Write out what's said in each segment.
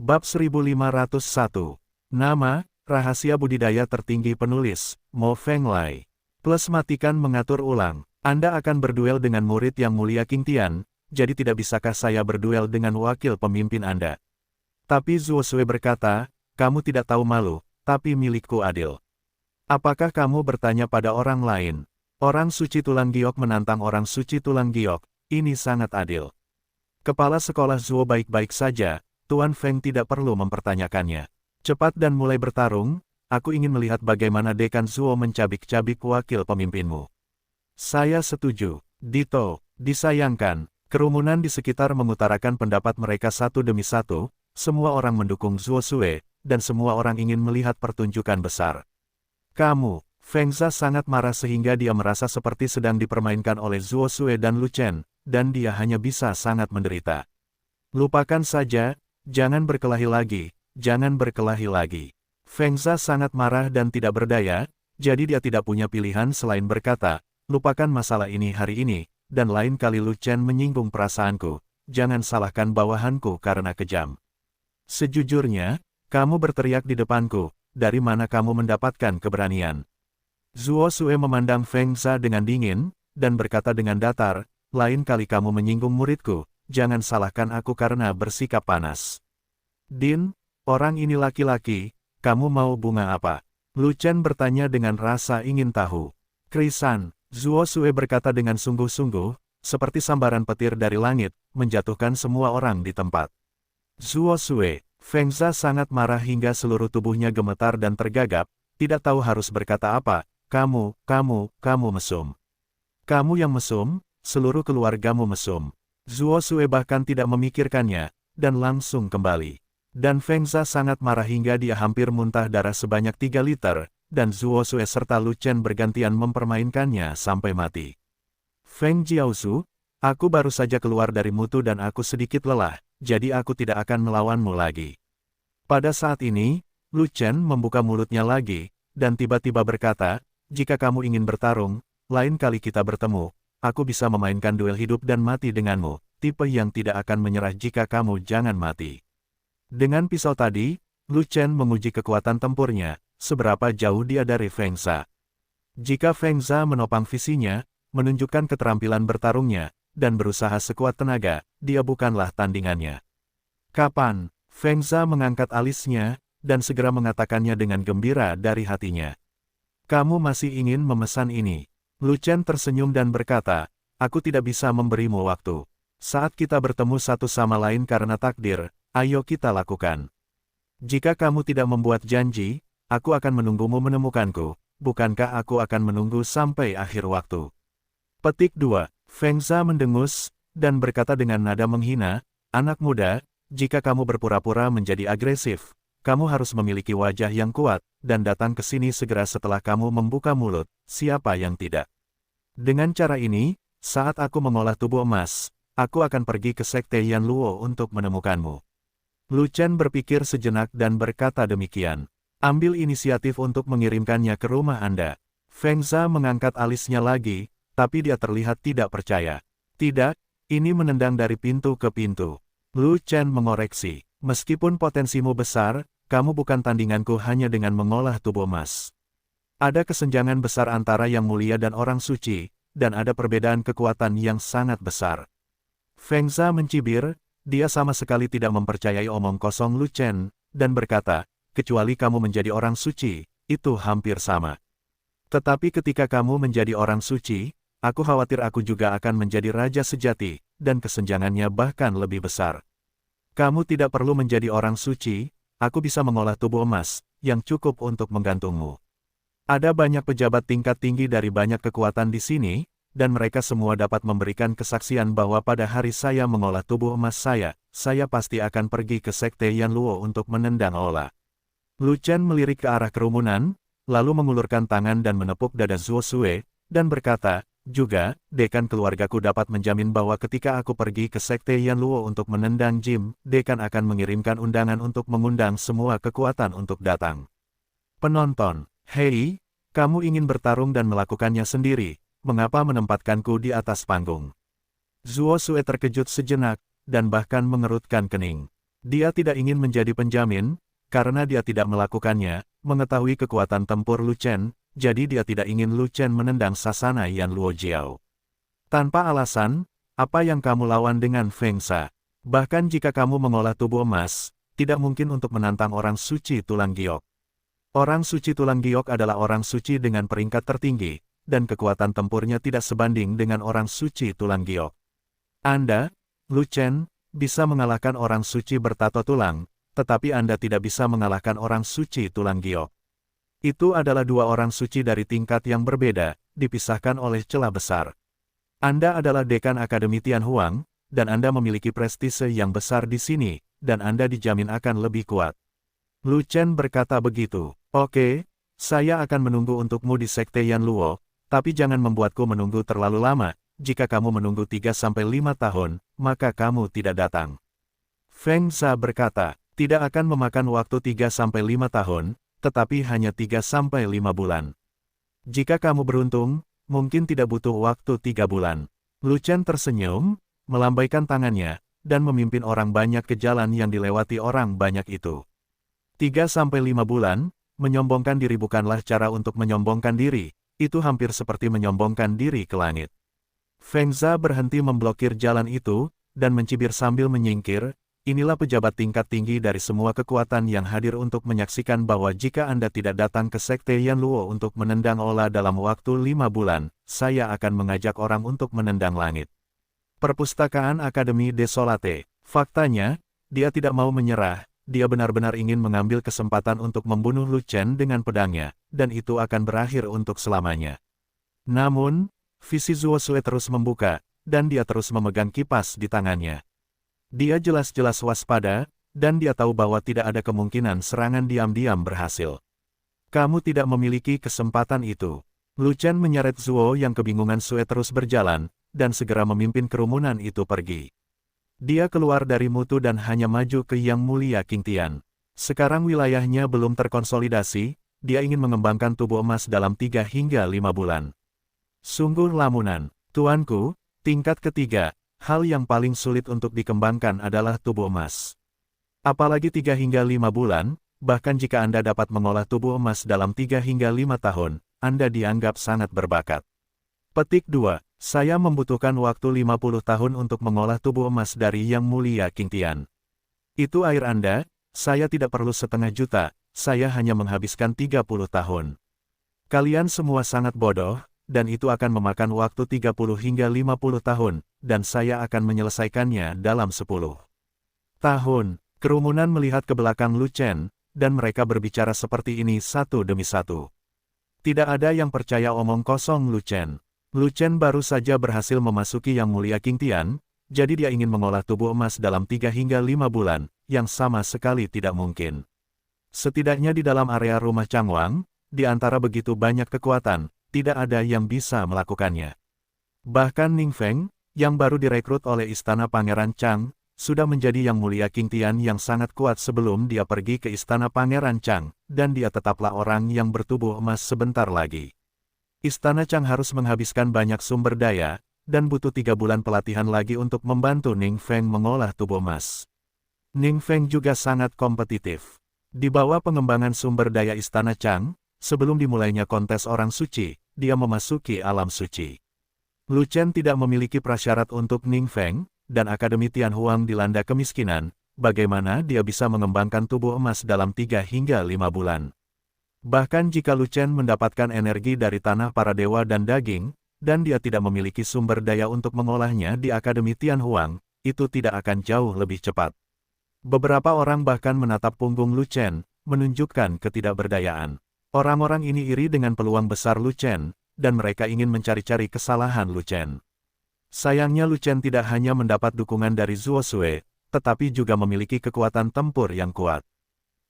Bab 1501. Nama, rahasia budidaya tertinggi penulis, Mo Fenglai. Plus matikan mengatur ulang. Anda akan berduel dengan murid yang mulia King Tian, jadi tidak bisakah saya berduel dengan wakil pemimpin Anda? Tapi Zuo Sui berkata, kamu tidak tahu malu, tapi milikku adil. Apakah kamu bertanya pada orang lain? Orang suci tulang giok menantang orang suci tulang giok, ini sangat adil. Kepala sekolah Zuo baik-baik saja, Tuan Feng tidak perlu mempertanyakannya. Cepat dan mulai bertarung, aku ingin melihat bagaimana Dekan Zuo mencabik-cabik wakil pemimpinmu. Saya setuju. Dito, disayangkan, kerumunan di sekitar mengutarakan pendapat mereka satu demi satu, semua orang mendukung Zuo Sui, dan semua orang ingin melihat pertunjukan besar. Kamu, Feng Zha sangat marah sehingga dia merasa seperti sedang dipermainkan oleh Zuo Sui dan Lu Chen, dan dia hanya bisa sangat menderita. Lupakan saja, jangan berkelahi lagi, jangan berkelahi lagi. Feng Zha sangat marah dan tidak berdaya, jadi dia tidak punya pilihan selain berkata, lupakan masalah ini hari ini, dan lain kali Lu Chen menyinggung perasaanku, jangan salahkan bawahanku karena kejam. Sejujurnya, kamu berteriak di depanku, dari mana kamu mendapatkan keberanian? Zuo Sui memandang Feng Zha dengan dingin, dan berkata dengan datar, lain kali kamu menyinggung muridku, jangan salahkan aku karena bersikap panas. Din, orang ini laki-laki, kamu mau bunga apa? Lu Chen bertanya dengan rasa ingin tahu. Krisan, Zuo Sui berkata dengan sungguh-sungguh, seperti sambaran petir dari langit, menjatuhkan semua orang di tempat. Zuo Sui, Feng Zha sangat marah hingga seluruh tubuhnya gemetar dan tergagap, tidak tahu harus berkata apa, kamu mesum. Kamu yang mesum, seluruh keluargamu mesum. Zuo Sui bahkan tidak memikirkannya, dan langsung kembali. Dan Feng Zha sangat marah hingga dia hampir muntah darah sebanyak 3 liter, dan Zuo Sui serta Lu Chen bergantian mempermainkannya sampai mati. Feng Jiaozu, aku baru saja keluar dari mutu dan aku sedikit lelah, jadi aku tidak akan melawanmu lagi. Pada saat ini, Lu Chen membuka mulutnya lagi, dan tiba-tiba berkata, jika kamu ingin bertarung, lain kali kita bertemu, aku bisa memainkan duel hidup dan mati denganmu, tipe yang tidak akan menyerah jika kamu jangan mati. Dengan pisau tadi, Lu Chen menguji kekuatan tempurnya, seberapa jauh dia dari Feng Zha. Jika Feng Zha menopang visinya, menunjukkan keterampilan bertarungnya, dan berusaha sekuat tenaga, dia bukanlah tandingannya. Kapan? Feng Zha mengangkat alisnya, dan segera mengatakannya dengan gembira dari hatinya. Kamu masih ingin memesan ini? Lu Chen tersenyum dan berkata, aku tidak bisa memberimu waktu. Saat kita bertemu satu sama lain karena takdir, ayo kita lakukan. Jika kamu tidak membuat janji, aku akan menunggumu menemukanku, bukankah aku akan menunggu sampai akhir waktu? Petik 2. Feng Zha mendengus, dan berkata dengan nada menghina, anak muda, jika kamu berpura-pura menjadi agresif, kamu harus memiliki wajah yang kuat, dan datang ke sini segera setelah kamu membuka mulut, siapa yang tidak? Dengan cara ini, saat aku mengolah tubuh emas, aku akan pergi ke Sekte Yan Luo untuk menemukanmu. Lu Chen berpikir sejenak dan berkata demikian. Ambil inisiatif untuk mengirimkannya ke rumah Anda. Feng Zha mengangkat alisnya lagi, tapi dia terlihat tidak percaya. Tidak, ini menendang dari pintu ke pintu. Lu Chen mengoreksi, meskipun potensimu besar, kamu bukan tandinganku hanya dengan mengolah tubuh emas. Ada kesenjangan besar antara yang mulia dan orang suci, dan ada perbedaan kekuatan yang sangat besar. Feng Zha mencibir, dia sama sekali tidak mempercayai omong kosong Lu Chen, dan berkata, kecuali kamu menjadi orang suci, itu hampir sama. Tetapi ketika kamu menjadi orang suci, aku khawatir aku juga akan menjadi raja sejati, dan kesenjangannya bahkan lebih besar. Kamu tidak perlu menjadi orang suci, aku bisa mengolah tubuh emas, yang cukup untuk menggantungmu. Ada banyak pejabat tingkat tinggi dari banyak kekuatan di sini, dan mereka semua dapat memberikan kesaksian bahwa pada hari saya mengolah tubuh emas saya pasti akan pergi ke Sekte Yan Luo untuk menendang olah. Lu Chen melirik ke arah kerumunan, lalu mengulurkan tangan dan menepuk dada Zuo Sui, dan berkata, juga, dekan keluargaku dapat menjamin bahwa ketika aku pergi ke Sekte Yan Luo untuk menendang Jim, dekan akan mengirimkan undangan untuk mengundang semua kekuatan untuk datang. Penonton, hei, kamu ingin bertarung dan melakukannya sendiri, mengapa menempatkanku di atas panggung? Zuo Sui terkejut sejenak, dan bahkan mengerutkan kening. Dia tidak ingin menjadi penjamin, karena dia tidak melakukannya, mengetahui kekuatan tempur Lu Chen, jadi dia tidak ingin Lu Chen menendang sasana Yan Luojiao. Tanpa alasan, apa yang kamu lawan dengan Feng Sha? Bahkan jika kamu mengolah tubuh emas, tidak mungkin untuk menantang orang suci tulang giok. Orang suci tulang giok adalah orang suci dengan peringkat tertinggi, dan kekuatan tempurnya tidak sebanding dengan orang suci tulang giok. Anda, Lu Chen, bisa mengalahkan orang suci bertato tulang, tetapi Anda tidak bisa mengalahkan orang suci tulang giok. Itu adalah dua orang suci dari tingkat yang berbeda, dipisahkan oleh celah besar. Anda adalah dekan Akademi Tianhuang, dan Anda memiliki prestise yang besar di sini, dan Anda dijamin akan lebih kuat. Lu Chen berkata begitu. Oke, saya akan menunggu untukmu di Sekte Yan Luo, tapi jangan membuatku menunggu terlalu lama. Jika kamu menunggu 3-5 tahun, maka kamu tidak datang. Feng Sha berkata, tidak akan memakan waktu 3-5 tahun, tetapi hanya 3-5 bulan. Jika kamu beruntung, mungkin tidak butuh waktu 3 bulan. Lu Chen tersenyum, melambaikan tangannya, dan memimpin orang banyak ke jalan yang dilewati orang banyak itu. 3-5 bulan, menyombongkan diri bukanlah cara untuk menyombongkan diri, itu hampir seperti menyombongkan diri ke langit. Feng Sha berhenti memblokir jalan itu, dan mencibir sambil menyingkir. Inilah pejabat tingkat tinggi dari semua kekuatan yang hadir untuk menyaksikan bahwa jika Anda tidak datang ke Sekte Yan Luo untuk menendang Ola dalam waktu 5 bulan, saya akan mengajak orang untuk menendang langit. Perpustakaan Akademi Desolate. Faktanya, dia tidak mau menyerah, dia benar-benar ingin mengambil kesempatan untuk membunuh Lu Chen dengan pedangnya, dan itu akan berakhir untuk selamanya. Namun, visi Zuo Sue terus membuka, dan dia terus memegang kipas di tangannya. Dia jelas-jelas waspada, dan dia tahu bahwa tidak ada kemungkinan serangan diam-diam berhasil. Kamu tidak memiliki kesempatan itu. Lu Chen menyeret Zuo yang kebingungan. Sue terus berjalan, dan segera memimpin kerumunan itu pergi. Dia keluar dari mutu dan hanya maju ke Yang Mulia Qingtian. Sekarang wilayahnya belum terkonsolidasi, dia ingin mengembangkan tubuh emas dalam 3 hingga 5 bulan. Sungguh lamunan, tuanku, tingkat ketiga. Hal yang paling sulit untuk dikembangkan adalah tubuh emas. Apalagi 3 hingga 5 bulan, bahkan jika Anda dapat mengolah tubuh emas dalam 3 hingga 5 tahun, Anda dianggap sangat berbakat. Petik 2. Saya membutuhkan waktu 50 tahun untuk mengolah tubuh emas dari Yang Mulia Qingtian. Itu air Anda, saya tidak perlu 1,5 juta, saya hanya menghabiskan 30 tahun. Kalian semua sangat bodoh, dan itu akan memakan waktu 30 hingga 50 tahun, dan saya akan menyelesaikannya dalam 10 tahun. Kerumunan melihat ke belakang Lu Chen, dan mereka berbicara seperti ini satu demi satu. Tidak ada yang percaya omong kosong Lu Chen. Lu Chen baru saja berhasil memasuki Yang Mulia Qingtian, jadi dia ingin mengolah tubuh emas dalam 3 hingga 5 bulan, yang sama sekali tidak mungkin. Setidaknya di dalam area rumah Changwang, di antara begitu banyak kekuatan, tidak ada yang bisa melakukannya. Bahkan Ning Feng, yang baru direkrut oleh Istana Pangeran Chang, sudah menjadi Yang Mulia Qingtian yang sangat kuat sebelum dia pergi ke Istana Pangeran Chang, dan dia tetaplah orang yang bertubuh emas sebentar lagi. Istana Chang harus menghabiskan banyak sumber daya, dan butuh 3 bulan pelatihan lagi untuk membantu Ning Feng mengolah tubuh emas. Ning Feng juga sangat kompetitif. Di bawah pengembangan sumber daya Istana Chang, sebelum dimulainya kontes orang suci, dia memasuki alam suci. Lu Chen tidak memiliki prasyarat untuk Ning Feng, dan Akademi Tianhuang dilanda kemiskinan, bagaimana dia bisa mengembangkan tubuh emas dalam 3 hingga 5 bulan. Bahkan jika Lu Chen mendapatkan energi dari tanah para dewa dan daging, dan dia tidak memiliki sumber daya untuk mengolahnya di Akademi Tianhuang, itu tidak akan jauh lebih cepat. Beberapa orang bahkan menatap punggung Lu Chen, menunjukkan ketidakberdayaan. Orang-orang ini iri dengan peluang besar Lu Chen, dan mereka ingin mencari-cari kesalahan Lu Chen. Sayangnya Lu Chen tidak hanya mendapat dukungan dari Zuo Sue, tetapi juga memiliki kekuatan tempur yang kuat.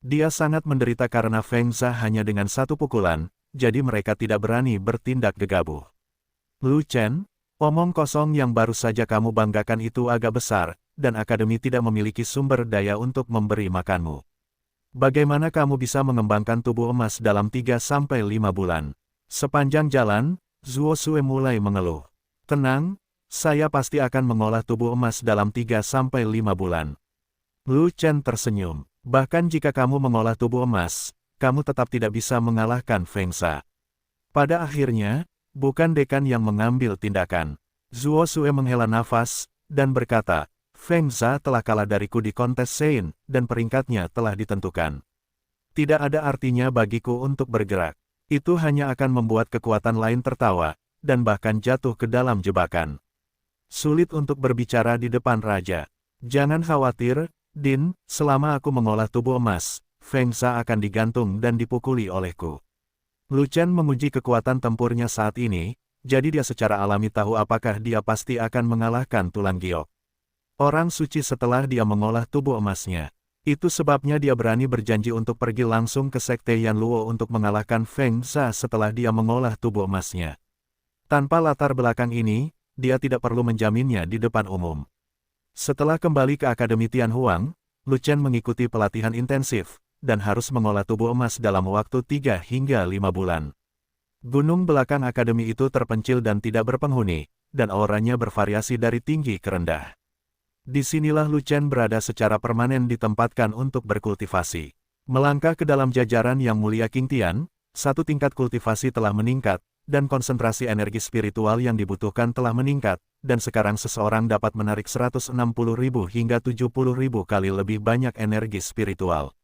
Dia sangat menderita karena Feng Sha hanya dengan 1 pukulan, jadi mereka tidak berani bertindak gegabah. Lu Chen, omong kosong yang baru saja kamu banggakan itu agak besar, dan Akademi tidak memiliki sumber daya untuk memberi makanmu. Bagaimana kamu bisa mengembangkan tubuh emas dalam 3-5 bulan? Sepanjang jalan, Zuo Sue mulai mengeluh. Tenang, saya pasti akan mengolah tubuh emas dalam 3-5 bulan. Lu Chen tersenyum. Bahkan jika kamu mengolah tubuh emas, kamu tetap tidak bisa mengalahkan Feng Sha. Pada akhirnya, bukan dekan yang mengambil tindakan. Zuo Sue menghela nafas, dan berkata, Feng Sha telah kalah dariku di kontes Sein, dan peringkatnya telah ditentukan. Tidak ada artinya bagiku untuk bergerak. Itu hanya akan membuat kekuatan lain tertawa, dan bahkan jatuh ke dalam jebakan. Sulit untuk berbicara di depan raja. Jangan khawatir, Din, selama aku mengolah tubuh emas, Feng Sha akan digantung dan dipukuli olehku. Lu Chen menguji kekuatan tempurnya saat ini, jadi dia secara alami tahu apakah dia pasti akan mengalahkan tulang giok. Orang suci setelah dia mengolah tubuh emasnya. Itu sebabnya dia berani berjanji untuk pergi langsung ke Sekte Yanluo untuk mengalahkan Feng Sha setelah dia mengolah tubuh emasnya. Tanpa latar belakang ini, dia tidak perlu menjaminnya di depan umum. Setelah kembali ke Akademi Tianhuang, Lu Chen mengikuti pelatihan intensif, dan harus mengolah tubuh emas dalam waktu 3 hingga 5 bulan. Gunung belakang akademi itu terpencil dan tidak berpenghuni, dan auranya bervariasi dari tinggi ke rendah. Disinilah Lu Chen berada secara permanen ditempatkan untuk berkultivasi. Melangkah ke dalam jajaran Yang Mulia King Tian, satu tingkat kultivasi telah meningkat, dan konsentrasi energi spiritual yang dibutuhkan telah meningkat, dan sekarang seseorang dapat menarik 160.000 hingga 70.000 kali lebih banyak energi spiritual.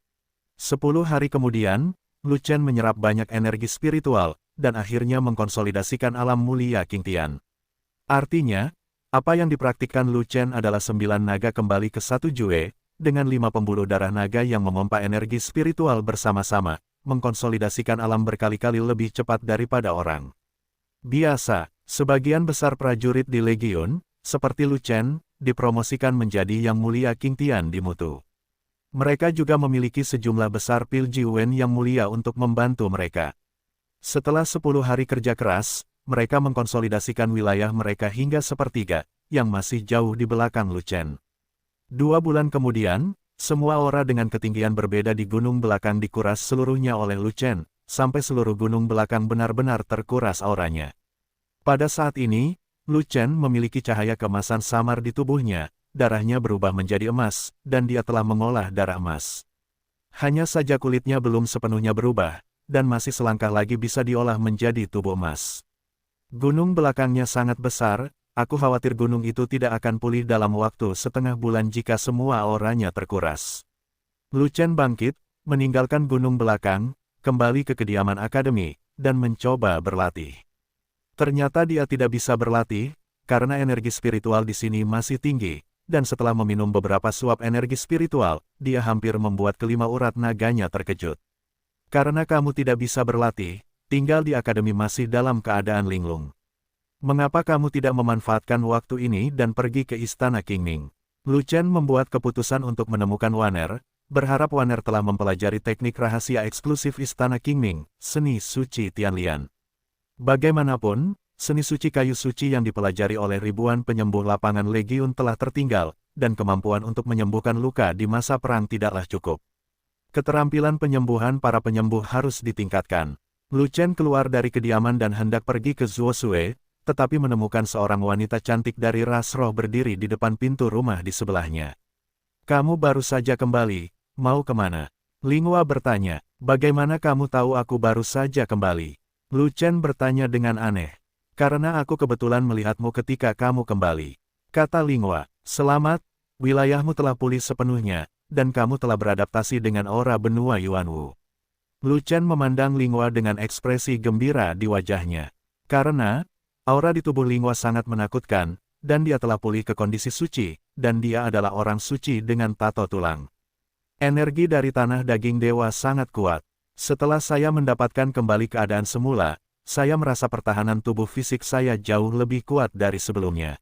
10 hari kemudian, Lu Chen menyerap banyak energi spiritual, dan akhirnya mengkonsolidasikan alam mulia King Tian. Artinya, apa yang dipraktikkan Lu Chen adalah 9 naga kembali ke 1 Jue, dengan 5 pembuluh darah naga yang memompa energi spiritual bersama-sama, mengkonsolidasikan alam berkali-kali lebih cepat daripada orang. Biasa, sebagian besar prajurit di Legiun, seperti Lu Chen, dipromosikan menjadi Yang Mulia King Tian di Mutu. Mereka juga memiliki sejumlah besar pil Jiwen Yang Mulia untuk membantu mereka. Setelah 10 hari kerja keras, mereka mengkonsolidasikan wilayah mereka hingga sepertiga, yang masih jauh di belakang Lu Chen. 2 bulan kemudian, semua aura dengan ketinggian berbeda di gunung belakang dikuras seluruhnya oleh Lu Chen, sampai seluruh gunung belakang benar-benar terkuras auranya. Pada saat ini, Lu Chen memiliki cahaya keemasan samar di tubuhnya, darahnya berubah menjadi emas, dan dia telah mengolah darah emas. Hanya saja kulitnya belum sepenuhnya berubah, dan masih selangkah lagi bisa diolah menjadi tubuh emas. Gunung belakangnya sangat besar, aku khawatir gunung itu tidak akan pulih dalam waktu setengah bulan jika semua auranya terkuras. Lu Chen bangkit, meninggalkan gunung belakang, kembali ke kediaman akademi, dan mencoba berlatih. Ternyata dia tidak bisa berlatih, karena energi spiritual di sini masih tinggi, dan setelah meminum beberapa suap energi spiritual, dia hampir membuat kelima urat naganya terkejut. Karena kamu tidak bisa berlatih, tinggal di akademi masih dalam keadaan linglung. Mengapa kamu tidak memanfaatkan waktu ini dan pergi ke istana Qingming? Lu Chen membuat keputusan untuk menemukan Waner, berharap Waner telah mempelajari teknik rahasia eksklusif istana Qingming, seni suci Tianlian. Bagaimanapun, seni suci kayu suci yang dipelajari oleh ribuan penyembuh lapangan Legiun telah tertinggal, dan kemampuan untuk menyembuhkan luka di masa perang tidaklah cukup. Keterampilan penyembuhan para penyembuh harus ditingkatkan. Lu Chen keluar dari kediaman dan hendak pergi ke Zuo Sue, tetapi menemukan seorang wanita cantik dari ras roh berdiri di depan pintu rumah di sebelahnya. Kamu baru saja kembali, mau kemana? Linghua bertanya, bagaimana kamu tahu aku baru saja kembali? Lu Chen bertanya dengan aneh. Karena aku kebetulan melihatmu ketika kamu kembali. Kata Linghua, selamat, wilayahmu telah pulih sepenuhnya, dan kamu telah beradaptasi dengan aura benua Yuanwu. Lu Chen memandang Linghua dengan ekspresi gembira di wajahnya. Karena, aura di tubuh Linghua sangat menakutkan, dan dia telah pulih ke kondisi suci, dan dia adalah orang suci dengan tato tulang. Energi dari tanah daging dewa sangat kuat. Setelah saya mendapatkan kembali keadaan semula, saya merasa pertahanan tubuh fisik saya jauh lebih kuat dari sebelumnya.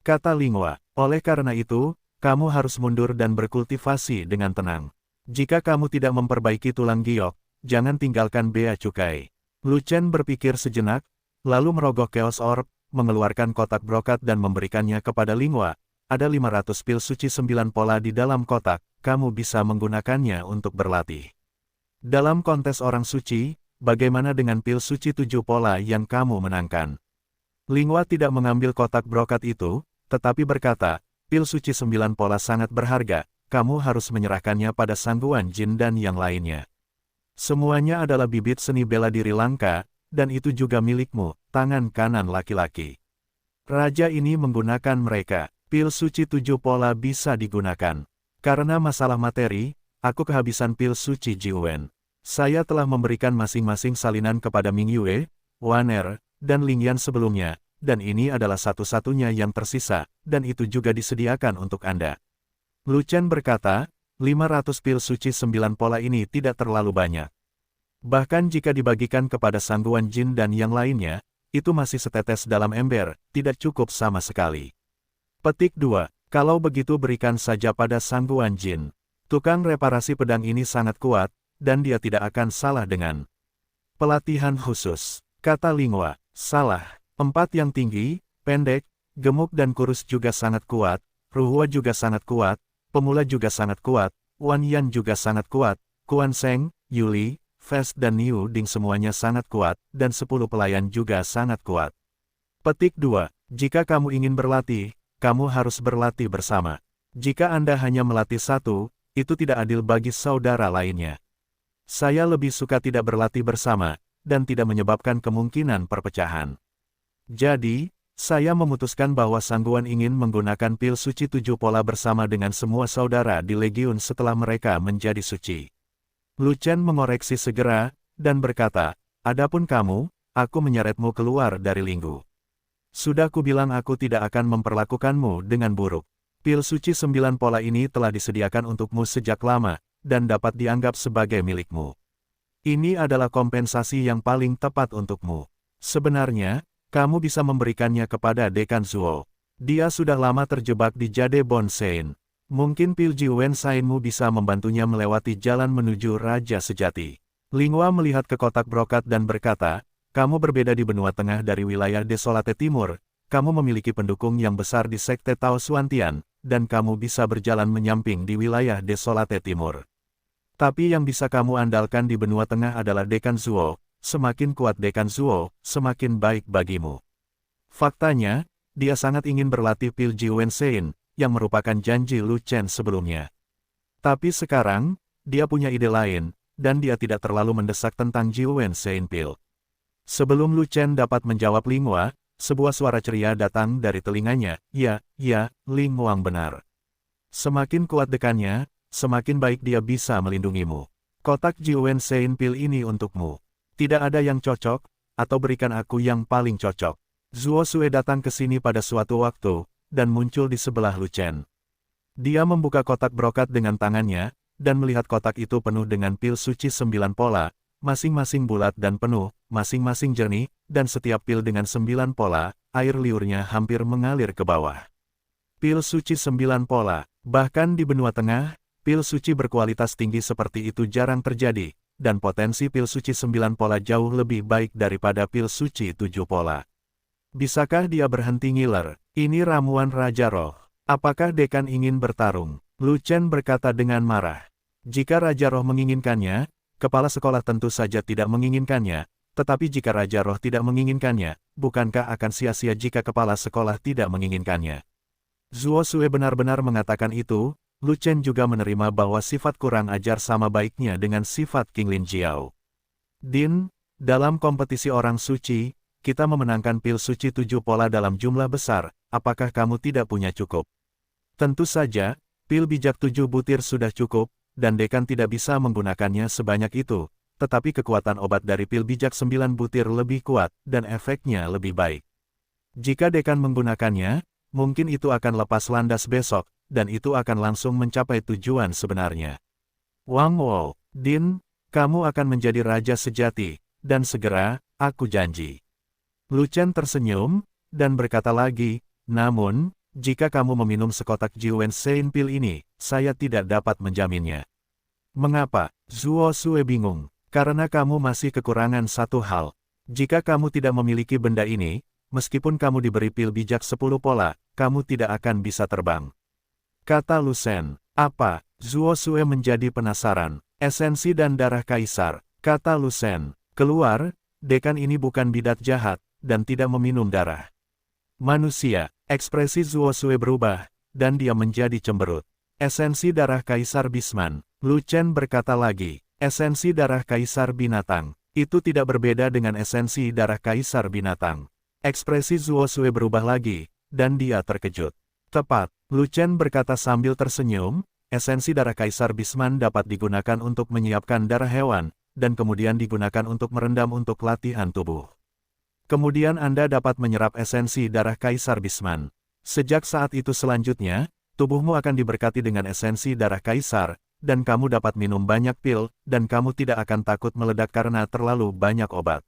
Kata Linghua, oleh karena itu, kamu harus mundur dan berkultivasi dengan tenang. Jika kamu tidak memperbaiki tulang giok, jangan tinggalkan bea cukai. Lu Chen berpikir sejenak, lalu merogoh Chaos Orb, mengeluarkan kotak brokat dan memberikannya kepada Linghua. Ada 500 pil suci 9 pola di dalam kotak, kamu bisa menggunakannya untuk berlatih. Dalam kontes orang suci, bagaimana dengan pil suci 7 pola yang kamu menangkan? Linghua tidak mengambil kotak brokat itu, tetapi berkata, pil suci 9 pola sangat berharga, kamu harus menyerahkannya pada Sangguan Jin dan yang lainnya. Semuanya adalah bibit seni bela diri langka, dan itu juga milikmu, tangan kanan laki-laki. Raja ini menggunakan mereka. Pil suci 7 pola bisa digunakan. Karena masalah materi, aku kehabisan pil suci Jiwen. Saya telah memberikan masing-masing salinan kepada Ming Yue, Wan Er, dan Ling Yan sebelumnya, dan ini adalah satu-satunya yang tersisa, dan itu juga disediakan untuk Anda. Lu Chen berkata, 500 pil suci 9 pola ini tidak terlalu banyak. Bahkan jika dibagikan kepada Sangguan Jin dan yang lainnya, itu masih setetes dalam ember, tidak cukup sama sekali. Petik 2. Kalau begitu berikan saja pada Sangguan Jin. Tukang reparasi pedang ini sangat kuat, dan dia tidak akan salah dengan pelatihan khusus. Kata Linghua, salah. 4 yang tinggi, pendek, gemuk dan kurus juga sangat kuat, Ruhua juga sangat kuat, pemula juga sangat kuat, Wan Yan juga sangat kuat, Kuan Seng, Yuli, Fest dan Niu Ding semuanya sangat kuat, dan 10 pelayan juga sangat kuat. Petik 2. Jika kamu ingin berlatih, kamu harus berlatih bersama. Jika Anda hanya melatih satu, itu tidak adil bagi saudara lainnya. Saya lebih suka tidak berlatih bersama, dan tidak menyebabkan kemungkinan perpecahan. Jadi, saya memutuskan bahwa Sangguan ingin menggunakan pil suci 7 pola bersama dengan semua saudara di Legiun setelah mereka menjadi suci. Lu Chen mengoreksi segera, dan berkata, adapun kamu, aku menyeretmu keluar dari Linggu. Sudah kubilang aku tidak akan memperlakukanmu dengan buruk. Pil suci 9 pola ini telah disediakan untukmu sejak lama, dan dapat dianggap sebagai milikmu. Ini adalah kompensasi yang paling tepat untukmu. Sebenarnya, kamu bisa memberikannya kepada Dekan Zuo. Dia sudah lama terjebak di Jade Bonsein. Mungkin pil Jiwen Sainmu bisa membantunya melewati jalan menuju Raja Sejati. Linghua melihat ke kotak brokat dan berkata, kamu berbeda di benua tengah dari wilayah Desolate Timur, kamu memiliki pendukung yang besar di Sekte Tao Suantian, dan kamu bisa berjalan menyamping di wilayah Desolate Timur. Tapi yang bisa kamu andalkan di benua tengah adalah Dekan Zuo, semakin kuat Dekan Zuo, semakin baik bagimu. Faktanya, dia sangat ingin berlatih pil Jiwen Sein, yang merupakan janji Lu Chen sebelumnya. Tapi sekarang, dia punya ide lain, dan dia tidak terlalu mendesak tentang Jiwen Sein Pil. Sebelum Lu Chen dapat menjawab Linghua, sebuah suara ceria datang dari telinganya, ya, Ling Wang benar. Semakin kuat dekannya, semakin baik dia bisa melindungimu. Kotak Jiwen Sein Pil ini untukmu. Tidak ada yang cocok, atau berikan aku yang paling cocok. Zuo Sue datang ke sini pada suatu waktu, dan muncul di sebelah Lu Chen. Dia membuka kotak brokat dengan tangannya, dan melihat kotak itu penuh dengan pil suci 9 pola, masing-masing bulat dan penuh, masing-masing jernih, dan setiap pil dengan 9 pola, air liurnya hampir mengalir ke bawah. Pil suci 9 pola, bahkan di benua tengah, pil suci berkualitas tinggi seperti itu jarang terjadi, dan potensi pil suci 9 pola jauh lebih baik daripada pil suci 7 pola. Bisakah dia berhenti ngiler? Ini ramuan Raja Roh. Apakah Dekan ingin bertarung? Lu Chen berkata dengan marah. Jika Raja Roh menginginkannya, kepala sekolah tentu saja tidak menginginkannya, tetapi jika Raja Roh tidak menginginkannya, bukankah akan sia-sia jika kepala sekolah tidak menginginkannya? Zuo Sue benar-benar mengatakan itu, Lu Chen juga menerima bahwa sifat kurang ajar sama baiknya dengan sifat King Lin Jiao. Din, dalam kompetisi orang suci, kita memenangkan pil suci 7 pola dalam jumlah besar, apakah kamu tidak punya cukup? Tentu saja, pil bijak 7 butir sudah cukup, dan Dekan tidak bisa menggunakannya sebanyak itu, tetapi kekuatan obat dari pil bijak 9 butir lebih kuat, dan efeknya lebih baik. Jika Dekan menggunakannya, mungkin itu akan lepas landas besok, dan itu akan langsung mencapai tujuan sebenarnya. Wang Wo, Din, kamu akan menjadi raja sejati, dan segera, aku janji. Lu Chen tersenyum, dan berkata lagi, namun, jika kamu meminum sekotak Jiwen Sein Pil ini, saya tidak dapat menjaminnya. Mengapa? Zuo Sue bingung. Karena kamu masih kekurangan satu hal. Jika kamu tidak memiliki benda ini, meskipun kamu diberi pil bijak 10 pola, kamu tidak akan bisa terbang. Kata Lu Shen. Apa? Zuo Sue menjadi penasaran. Esensi dan darah kaisar. Kata Lu Shen. Keluar, Dekan ini bukan bidat jahat, dan tidak meminum darah manusia. Ekspresi Zuo Sue berubah, dan dia menjadi cemberut. Esensi darah Kaisar Bisman. Lu Chen berkata lagi, esensi darah Kaisar Binatang. Itu tidak berbeda dengan esensi darah Kaisar Binatang. Ekspresi Zuo Sue berubah lagi, dan dia terkejut. Tepat, Lu Chen berkata sambil tersenyum, esensi darah Kaisar Bisman dapat digunakan untuk menyiapkan darah hewan, dan kemudian digunakan untuk merendam untuk latihan tubuh. Kemudian Anda dapat menyerap esensi darah Kaisar Bisman. Sejak saat itu selanjutnya, tubuhmu akan diberkati dengan esensi darah Kaisar, dan kamu dapat minum banyak pil, dan kamu tidak akan takut meledak karena terlalu banyak obat.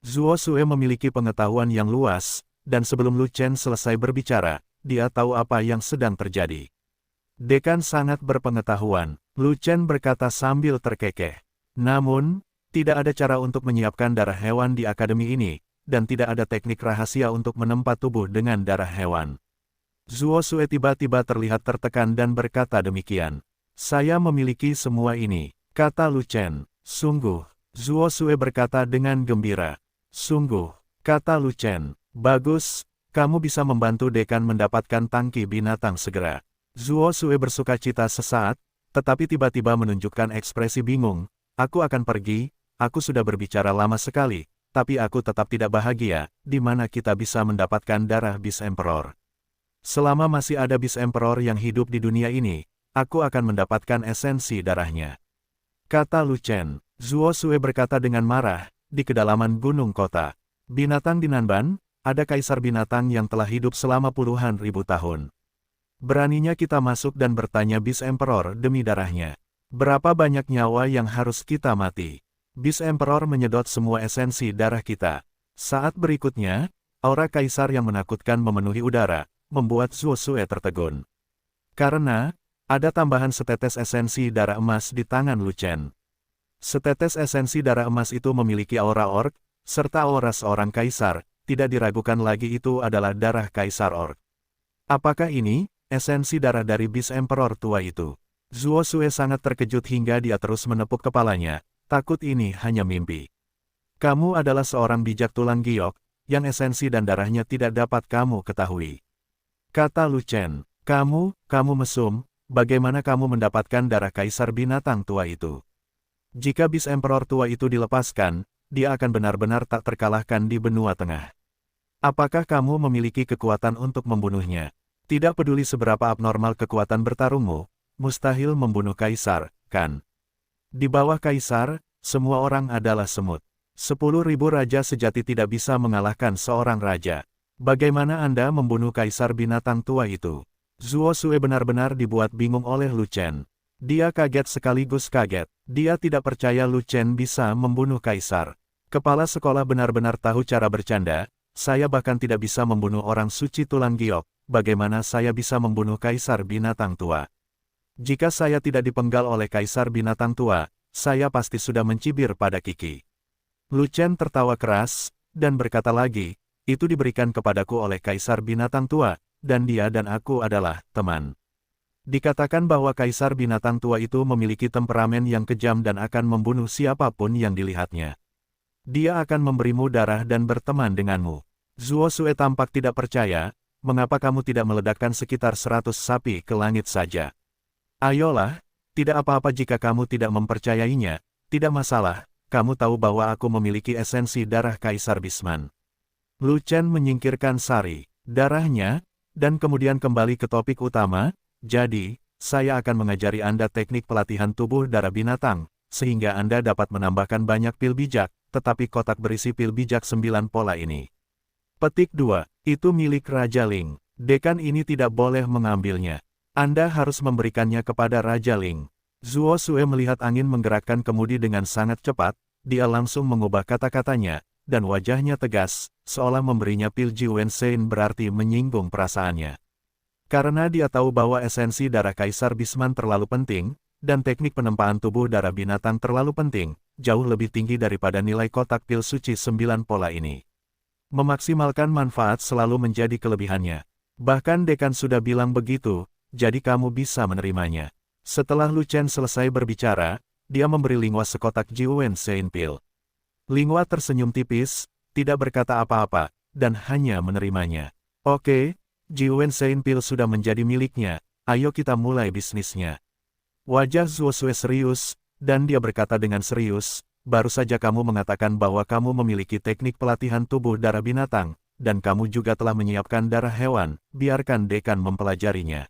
Zuo Sue memiliki pengetahuan yang luas, dan sebelum Lu Chen selesai berbicara, dia tahu apa yang sedang terjadi. Dekan sangat berpengetahuan, Lu Chen berkata sambil terkekeh. Namun, tidak ada cara untuk menyiapkan darah hewan di akademi ini, dan tidak ada teknik rahasia untuk menempa tubuh dengan darah hewan. Zuo Sue tiba-tiba terlihat tertekan dan berkata demikian. Saya memiliki semua ini, kata Lu Chen. Sungguh, Zuo Sue berkata dengan gembira. Sungguh, kata Lu Chen. Bagus, kamu bisa membantu dekan mendapatkan tangki binatang segera. Zuo Sue bersukacita sesaat, tetapi tiba-tiba menunjukkan ekspresi bingung. Aku akan pergi, aku sudah berbicara lama sekali, tapi aku tetap tidak bahagia, di mana kita bisa mendapatkan darah Beast Emperor. Selama masih ada Beast Emperor yang hidup di dunia ini, aku akan mendapatkan esensi darahnya. Kata Lu Chen. Zuo Sue berkata dengan marah, di kedalaman gunung kota. Binatang di Nanban, ada kaisar binatang yang telah hidup selama puluhan ribu tahun. Beraninya kita masuk dan bertanya Beast Emperor demi darahnya. Berapa banyak nyawa yang harus kita mati? Beast Emperor menyedot semua esensi darah kita. Saat berikutnya, aura kaisar yang menakutkan memenuhi udara, membuat Zuo Sue tertegun. Karena, ada tambahan setetes esensi darah emas di tangan Lu Chen. Setetes esensi darah emas itu memiliki aura orc, serta aura seorang kaisar, tidak diragukan lagi itu adalah darah kaisar orc. Apakah ini, esensi darah dari Beast Emperor tua itu? Zuo Sue sangat terkejut hingga dia terus menepuk kepalanya, takut ini hanya mimpi. Kamu adalah seorang bijak tulang giok, yang esensi dan darahnya tidak dapat kamu ketahui. Kata Lu Chen, kamu mesum. Bagaimana kamu mendapatkan darah kaisar binatang tua itu? Jika Beast Emperor tua itu dilepaskan, dia akan benar-benar tak terkalahkan di benua tengah. Apakah kamu memiliki kekuatan untuk membunuhnya? Tidak peduli seberapa abnormal kekuatan bertarungmu, mustahil membunuh kaisar, kan? Di bawah kaisar, semua orang adalah semut. 10.000 raja sejati tidak bisa mengalahkan seorang raja. Bagaimana Anda membunuh kaisar binatang tua itu? Zuo Sue benar-benar dibuat bingung oleh Lu Chen. Dia kaget sekaligus kaget. Dia tidak percaya Lu Chen bisa membunuh kaisar. Kepala sekolah benar-benar tahu cara bercanda. Saya bahkan tidak bisa membunuh orang suci tulang giok. Bagaimana saya bisa membunuh kaisar binatang tua? Jika saya tidak dipenggal oleh kaisar binatang tua, saya pasti sudah mencibir pada Kiki. Lu Chen tertawa keras, dan berkata lagi, itu diberikan kepadaku oleh kaisar binatang tua, dan dia dan aku adalah teman. Dikatakan bahwa kaisar binatang tua itu memiliki temperamen yang kejam dan akan membunuh siapapun yang dilihatnya. Dia akan memberimu darah dan berteman denganmu. Zuo Sue tampak tidak percaya, mengapa kamu tidak meledakkan sekitar 100 sapi ke langit saja? Ayolah, tidak apa-apa jika kamu tidak mempercayainya, tidak masalah, kamu tahu bahwa aku memiliki esensi darah kaisar Bisman. Lu Chen menyingkirkan sari darahnya, dan kemudian kembali ke topik utama, jadi, saya akan mengajari Anda teknik pelatihan tubuh darah binatang, sehingga Anda dapat menambahkan banyak pil bijak, tetapi kotak berisi pil bijak 9 pola ini. Petik 2, itu milik Raja Ling. Dekan ini tidak boleh mengambilnya. Anda harus memberikannya kepada Raja Ling. Zuo Sue melihat angin menggerakkan kemudi dengan sangat cepat, dia langsung mengubah kata-katanya, dan wajahnya tegas, seolah memberinya pil Ji Wensein berarti menyinggung perasaannya. Karena dia tahu bahwa esensi darah Kaisar Bisman terlalu penting, dan teknik penempaan tubuh darah binatang terlalu penting, jauh lebih tinggi daripada nilai kotak pil suci 9 pola ini. Memaksimalkan manfaat selalu menjadi kelebihannya. Bahkan dekan sudah bilang begitu, jadi kamu bisa menerimanya. Setelah Lu Chen selesai berbicara, dia memberi Linghua sekotak Ji Wensein pil. Linghua tersenyum tipis, tidak berkata apa-apa, dan hanya menerimanya. Oke, Ji Wensein pil sudah menjadi miliknya, ayo kita mulai bisnisnya. Wajah Zuosue serius, dan dia berkata dengan serius, baru saja kamu mengatakan bahwa kamu memiliki teknik pelatihan tubuh darah binatang, dan kamu juga telah menyiapkan darah hewan, biarkan dekan mempelajarinya.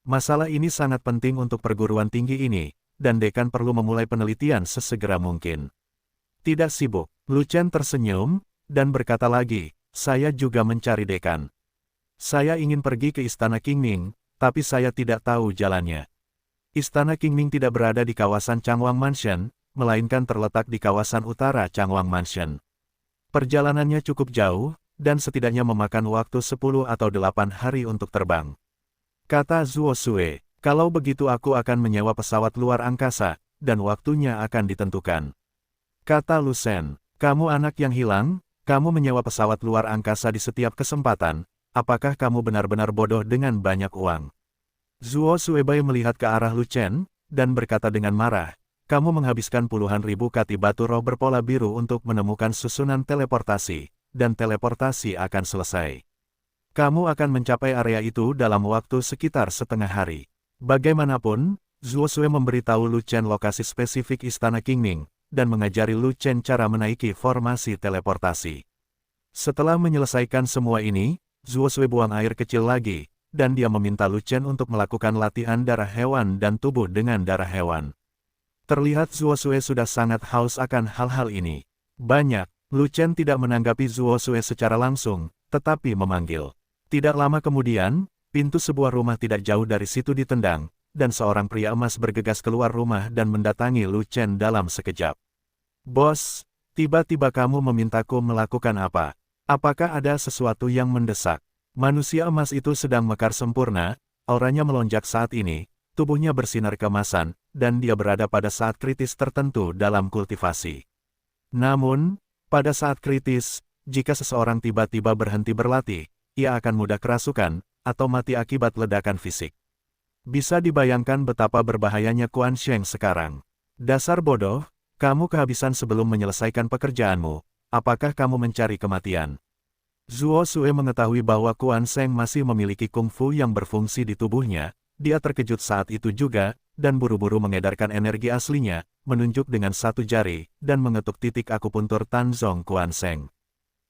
Masalah ini sangat penting untuk perguruan tinggi ini, dan dekan perlu memulai penelitian sesegera mungkin. Tidak sibuk, Lu Chen tersenyum, dan berkata lagi, saya juga mencari dekan. Saya ingin pergi ke Istana Qingming, tapi saya tidak tahu jalannya. Istana Qingming tidak berada di kawasan Changwang Mansion, melainkan terletak di kawasan utara Changwang Mansion. Perjalanannya cukup jauh, dan setidaknya memakan waktu 10 atau 8 hari untuk terbang. Kata Zuosue, kalau begitu aku akan menyewa pesawat luar angkasa, dan waktunya akan ditentukan. Kata Lu Shen, kamu anak yang hilang, kamu menyewa pesawat luar angkasa di setiap kesempatan, apakah kamu benar-benar bodoh dengan banyak uang? Zuo Suebai melihat ke arah Lu Chen, dan berkata dengan marah, kamu menghabiskan puluhan ribu kati batu roh berpola biru untuk menemukan susunan teleportasi, dan teleportasi akan selesai. Kamu akan mencapai area itu dalam waktu sekitar setengah hari. Bagaimanapun, Zuo Sue memberitahu Lu Chen lokasi spesifik Istana Qingming, dan mengajari Lu Chen cara menaiki formasi teleportasi. Setelah menyelesaikan semua ini, Zuo Sue buang air kecil lagi, dan dia meminta Lu Chen untuk melakukan latihan darah hewan dan tubuh dengan darah hewan. Terlihat Zuo Sue sudah sangat haus akan hal-hal ini. Banyak, Lu Chen tidak menanggapi Zuo Sue secara langsung, tetapi memanggil. Tidak lama kemudian, pintu sebuah rumah tidak jauh dari situ ditendang, dan seorang pria emas bergegas keluar rumah dan mendatangi Lu Chen dalam sekejap. Bos, tiba-tiba kamu memintaku melakukan apa? Apakah ada sesuatu yang mendesak? Manusia emas itu sedang mekar sempurna, auranya melonjak saat ini, tubuhnya bersinar keemasan, dan dia berada pada saat kritis tertentu dalam kultivasi. Namun, pada saat kritis, jika seseorang tiba-tiba berhenti berlatih, ia akan mudah kerasukan, atau mati akibat ledakan fisik. Bisa dibayangkan betapa berbahayanya Quan Sheng sekarang. Dasar bodoh, kamu kehabisan sebelum menyelesaikan pekerjaanmu, apakah kamu mencari kematian? Zuo Sue mengetahui bahwa Quan Sheng masih memiliki kungfu yang berfungsi di tubuhnya, dia terkejut saat itu juga, dan buru-buru mengedarkan energi aslinya, menunjuk dengan satu jari, dan mengetuk titik akupuntur Tanzong Quan Sheng.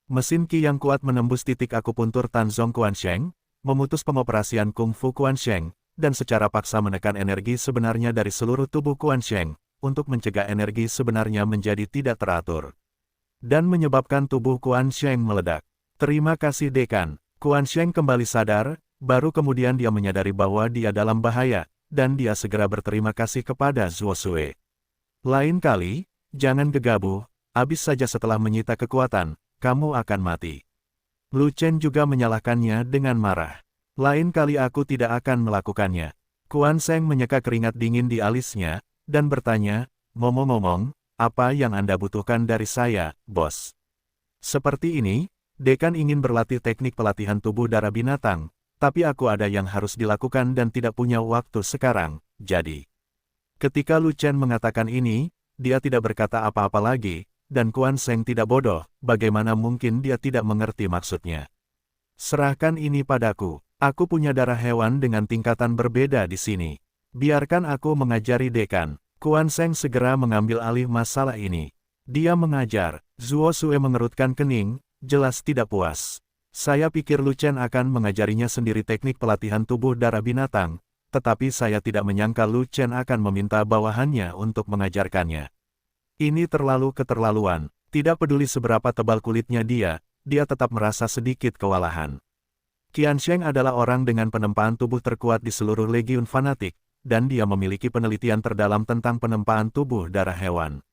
Mesin Qi yang kuat menembus titik akupuntur Tanzong Quan Sheng, memutus pengoperasian kungfu Quan Sheng, dan secara paksa menekan energi sebenarnya dari seluruh tubuh Quan Sheng, untuk mencegah energi sebenarnya menjadi tidak teratur. Dan menyebabkan tubuh Quan Sheng meledak. Terima kasih dekan. Quan Sheng kembali sadar, baru kemudian dia menyadari bahwa dia dalam bahaya, dan dia segera berterima kasih kepada Zuo Sue. Lain kali, jangan gegabah, habis saja setelah menyita kekuatan, kamu akan mati. Lu Chen juga menyalahkannya dengan marah. Lain kali aku tidak akan melakukannya. Quan Sheng menyeka keringat dingin di alisnya, dan bertanya, ngomong-ngomong, apa yang Anda butuhkan dari saya, bos? Seperti ini, dekan ingin berlatih teknik pelatihan tubuh darah binatang, tapi aku ada yang harus dilakukan dan tidak punya waktu sekarang, jadi. Ketika Lu Chen mengatakan ini, dia tidak berkata apa-apa lagi, dan Quan Sheng tidak bodoh, bagaimana mungkin dia tidak mengerti maksudnya. Serahkan ini padaku, aku punya darah hewan dengan tingkatan berbeda di sini. Biarkan aku mengajari dekan. Quan Sheng segera mengambil alih masalah ini. Dia mengajar. Zuo Sue mengerutkan kening, jelas tidak puas. Saya pikir Lu Chen akan mengajarinya sendiri teknik pelatihan tubuh darah binatang, tetapi saya tidak menyangka Lu Chen akan meminta bawahannya untuk mengajarkannya. Ini terlalu keterlaluan. Tidak peduli seberapa tebal kulitnya dia tetap merasa sedikit kewalahan. Qiansheng adalah orang dengan penempaan tubuh terkuat di seluruh legiun fanatik, dan dia memiliki penelitian terdalam tentang penempaan tubuh darah hewan.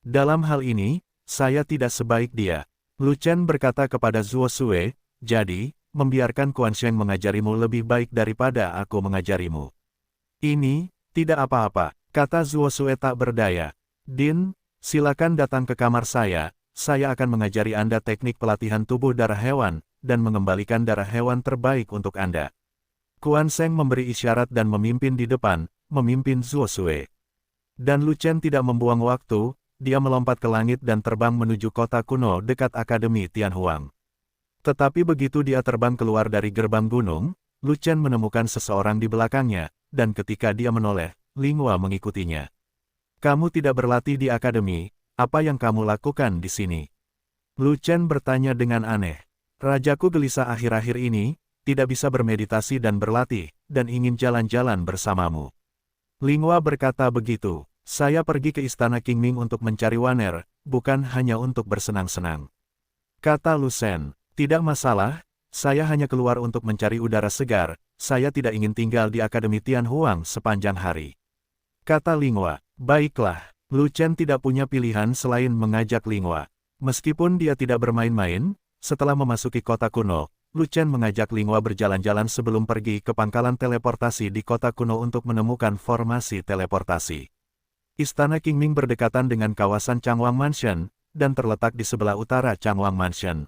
Dalam hal ini, saya tidak sebaik dia. Lu Chen berkata kepada Zuo Sue, jadi, membiarkan Quan Sheng mengajarimu lebih baik daripada aku mengajarimu. Ini, tidak apa-apa, kata Zuo Sue tak berdaya. Din, silakan datang ke kamar saya akan mengajari Anda teknik pelatihan tubuh darah hewan, dan mengembalikan darah hewan terbaik untuk Anda. Quan Sheng memberi isyarat dan memimpin di depan, memimpin Zuo Sue. Dan Lu Chen tidak membuang waktu, dia melompat ke langit dan terbang menuju kota kuno dekat Akademi Tianhuang. Tetapi begitu dia terbang keluar dari gerbang gunung, Lu Chen menemukan seseorang di belakangnya, dan ketika dia menoleh, Linghua mengikutinya. Kamu tidak berlatih di akademi, apa yang kamu lakukan di sini? Lu Chen bertanya dengan aneh. Rajaku gelisah akhir-akhir ini, tidak bisa bermeditasi dan berlatih, dan ingin jalan-jalan bersamamu. Linghua berkata begitu. Saya pergi ke istana Qingming untuk mencari Waner, bukan hanya untuk bersenang-senang. Kata Lu Chen, tidak masalah, saya hanya keluar untuk mencari udara segar, saya tidak ingin tinggal di Akademi Tianhuang sepanjang hari. Kata Linghua, baiklah, Lu Chen tidak punya pilihan selain mengajak Linghua. Meskipun dia tidak bermain-main, setelah memasuki kota kuno, Lu Chen mengajak Linghua berjalan-jalan sebelum pergi ke pangkalan teleportasi di kota kuno untuk menemukan formasi teleportasi. Istana Qingming berdekatan dengan kawasan Changwang Mansion, dan terletak di sebelah utara Changwang Mansion.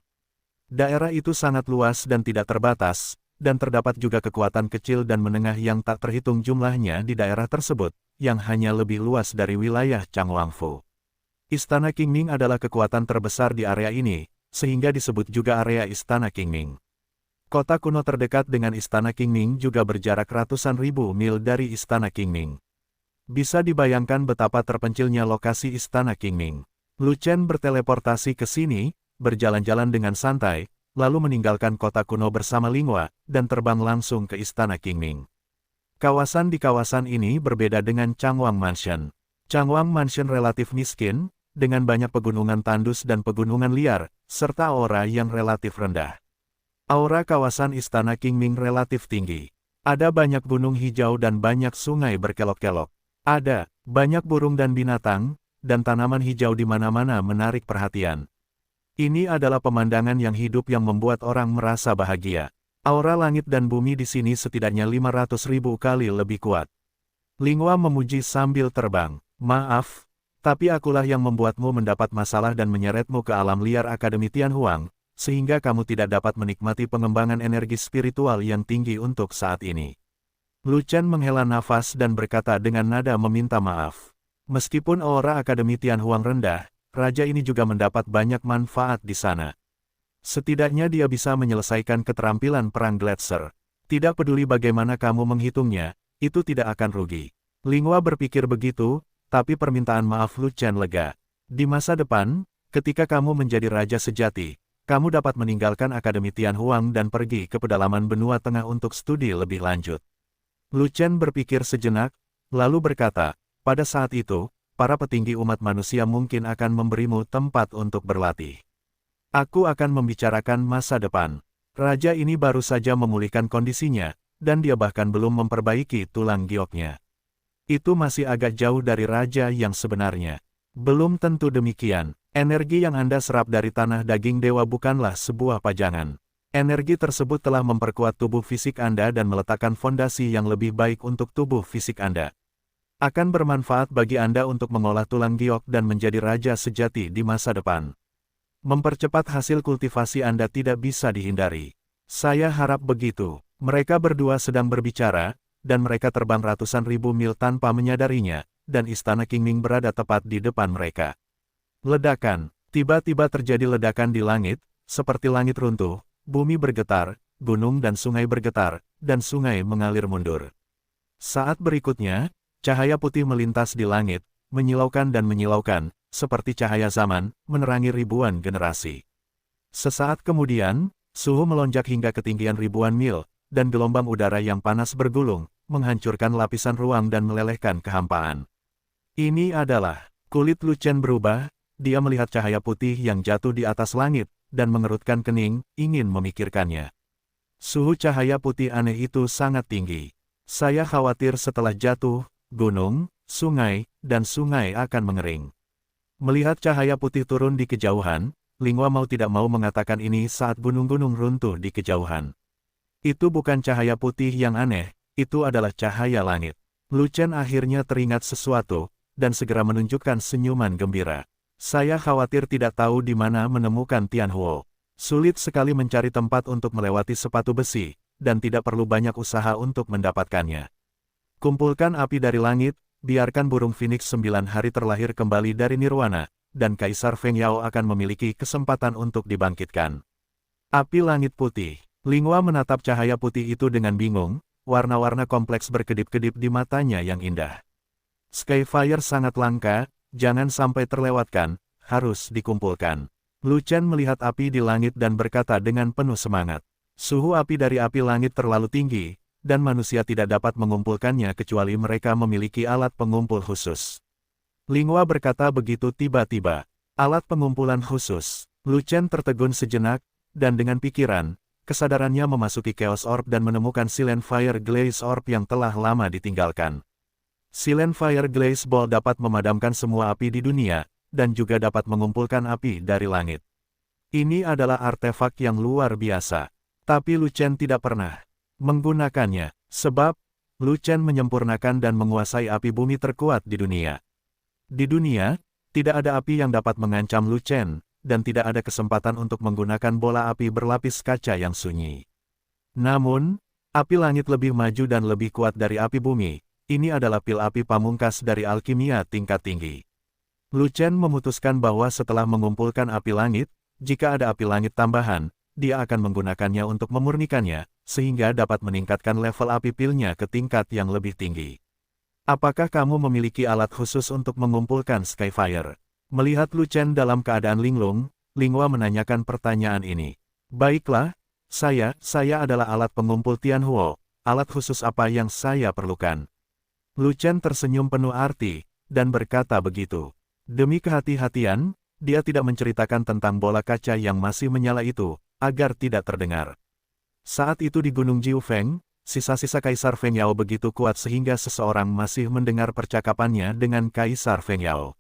Daerah itu sangat luas dan tidak terbatas, dan terdapat juga kekuatan kecil dan menengah yang tak terhitung jumlahnya di daerah tersebut, yang hanya lebih luas dari wilayah Changwangfu. Istana Qingming adalah kekuatan terbesar di area ini, sehingga disebut juga area Istana Qingming. Kota kuno terdekat dengan Istana Qingming juga berjarak ratusan ribu mil dari Istana Qingming. Bisa dibayangkan betapa terpencilnya lokasi Istana Qingming. Lu Chen berteleportasi ke sini, berjalan-jalan dengan santai, lalu meninggalkan kota kuno bersama Linghua, dan terbang langsung ke Istana Qingming. Kawasan di kawasan ini berbeda dengan Changwang Mansion. Changwang Mansion relatif miskin, dengan banyak pegunungan tandus dan pegunungan liar, serta aura yang relatif rendah. Aura kawasan Istana Qingming relatif tinggi. Ada banyak gunung hijau dan banyak sungai berkelok-kelok. Ada banyak burung dan binatang, dan tanaman hijau di mana-mana menarik perhatian. Ini adalah pemandangan yang hidup yang membuat orang merasa bahagia. Aura langit dan bumi di sini setidaknya 500.000 kali lebih kuat. Linghua memuji sambil terbang. Maaf, tapi akulah yang membuatmu mendapat masalah dan menyeretmu ke alam liar Akademi Tianhuang, sehingga kamu tidak dapat menikmati pengembangan energi spiritual yang tinggi untuk saat ini. Lu Chen menghela nafas dan berkata dengan nada meminta maaf. Meskipun aura Akademi Tianhuang rendah, raja ini juga mendapat banyak manfaat di sana. Setidaknya dia bisa menyelesaikan keterampilan perang Gletser. Tidak peduli bagaimana kamu menghitungnya, itu tidak akan rugi. Linghua berpikir begitu, tapi permintaan maaf Lu Chen lega. Di masa depan, ketika kamu menjadi raja sejati, kamu dapat meninggalkan Akademi Tianhuang dan pergi ke pedalaman benua tengah untuk studi lebih lanjut. Lu Chen berpikir sejenak, lalu berkata, pada saat itu, para petinggi umat manusia mungkin akan memberimu tempat untuk berlatih. Aku akan membicarakan masa depan. Raja ini baru saja memulihkan kondisinya, dan dia bahkan belum memperbaiki tulang gioknya. Itu masih agak jauh dari raja yang sebenarnya. Belum tentu demikian. Energi yang Anda serap dari tanah daging dewa bukanlah sebuah pajangan. Energi tersebut telah memperkuat tubuh fisik Anda dan meletakkan fondasi yang lebih baik untuk tubuh fisik Anda. Akan bermanfaat bagi Anda untuk mengolah tulang giok dan menjadi raja sejati di masa depan. Mempercepat hasil kultivasi Anda tidak bisa dihindari. Saya harap begitu. Mereka berdua sedang berbicara, dan mereka terbang ratusan ribu mil tanpa menyadarinya, dan Istana Qingming berada tepat di depan mereka. Ledakan. Tiba-tiba terjadi ledakan di langit, seperti langit runtuh, bumi bergetar, gunung dan sungai bergetar, dan sungai mengalir mundur. Saat berikutnya, cahaya putih melintas di langit, menyilaukan dan menyilaukan, seperti cahaya zaman, menerangi ribuan generasi. Sesaat kemudian, suhu melonjak hingga ketinggian ribuan mil, dan gelombang udara yang panas bergulung, menghancurkan lapisan ruang dan melelehkan kehampaan. Ini adalah, kulit Lu Chen berubah, dia melihat cahaya putih yang jatuh di atas langit, dan mengerutkan kening, ingin memikirkannya. Suhu cahaya putih aneh itu sangat tinggi. Saya khawatir setelah jatuh, gunung, sungai, dan sungai akan mengering. Melihat cahaya putih turun di kejauhan, Linghua mau tidak mau mengatakan ini saat gunung-gunung runtuh di kejauhan. Itu bukan cahaya putih yang aneh, itu adalah cahaya langit. Lu Chen akhirnya teringat sesuatu, dan segera menunjukkan senyuman gembira. Saya khawatir tidak tahu di mana menemukan Tianhuo. Sulit sekali mencari tempat untuk melewati sepatu besi, dan tidak perlu banyak usaha untuk mendapatkannya. Kumpulkan api dari langit, biarkan burung Phoenix 9 hari terlahir kembali dari Nirwana, dan Kaisar Feng Yao akan memiliki kesempatan untuk dibangkitkan. Api langit putih. Linghua menatap cahaya putih itu dengan bingung, warna-warna kompleks berkedip-kedip di matanya yang indah. Skyfire sangat langka, jangan sampai terlewatkan, harus dikumpulkan. Lu Chen melihat api di langit dan berkata dengan penuh semangat. Suhu api dari api langit terlalu tinggi, dan manusia tidak dapat mengumpulkannya kecuali mereka memiliki alat pengumpul khusus. Linghua berkata begitu tiba-tiba. Alat pengumpulan khusus. Lu Chen tertegun sejenak, dan dengan pikiran, kesadarannya memasuki Chaos Orb dan menemukan Silent Fire Glaze Orb yang telah lama ditinggalkan. Silent Fire Glaze Ball dapat memadamkan semua api di dunia, dan juga dapat mengumpulkan api dari langit. Ini adalah artefak yang luar biasa. Tapi Lu Chen tidak pernah menggunakannya, sebab Lu Chen menyempurnakan dan menguasai api bumi terkuat di dunia. Di dunia, tidak ada api yang dapat mengancam Lu Chen, dan tidak ada kesempatan untuk menggunakan bola api berlapis kaca yang sunyi. Namun, api langit lebih maju dan lebih kuat dari api bumi. Ini adalah pil api pamungkas dari alkimia tingkat tinggi. Lu Chen memutuskan bahwa setelah mengumpulkan api langit, jika ada api langit tambahan, dia akan menggunakannya untuk memurnikannya, sehingga dapat meningkatkan level api pilnya ke tingkat yang lebih tinggi. Apakah kamu memiliki alat khusus untuk mengumpulkan Skyfire? Melihat Lu Chen dalam keadaan linglung, Linghua menanyakan pertanyaan ini. Baiklah, saya adalah alat pengumpul Tianhuo, alat khusus apa yang saya perlukan? Lu Chen tersenyum penuh arti, dan berkata begitu. Demi kehati-hatian, dia tidak menceritakan tentang bola kaca yang masih menyala itu, agar tidak terdengar. Saat itu di Gunung Jiufeng, sisa-sisa Kaisar Feng Yao begitu kuat sehingga seseorang masih mendengar percakapannya dengan Kaisar Feng Yao.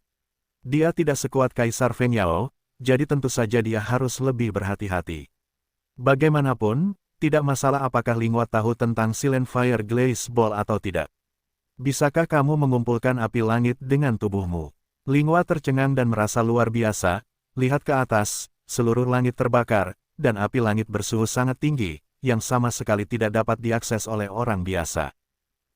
Dia tidak sekuat Kaisar Feng Yao, jadi tentu saja dia harus lebih berhati-hati. Bagaimanapun, tidak masalah apakah Linghua tahu tentang Silent Fire Glaze Ball atau tidak. Bisakah kamu mengumpulkan api langit dengan tubuhmu? Linghua tercengang dan merasa luar biasa, lihat ke atas, seluruh langit terbakar, dan api langit bersuhu sangat tinggi, yang sama sekali tidak dapat diakses oleh orang biasa.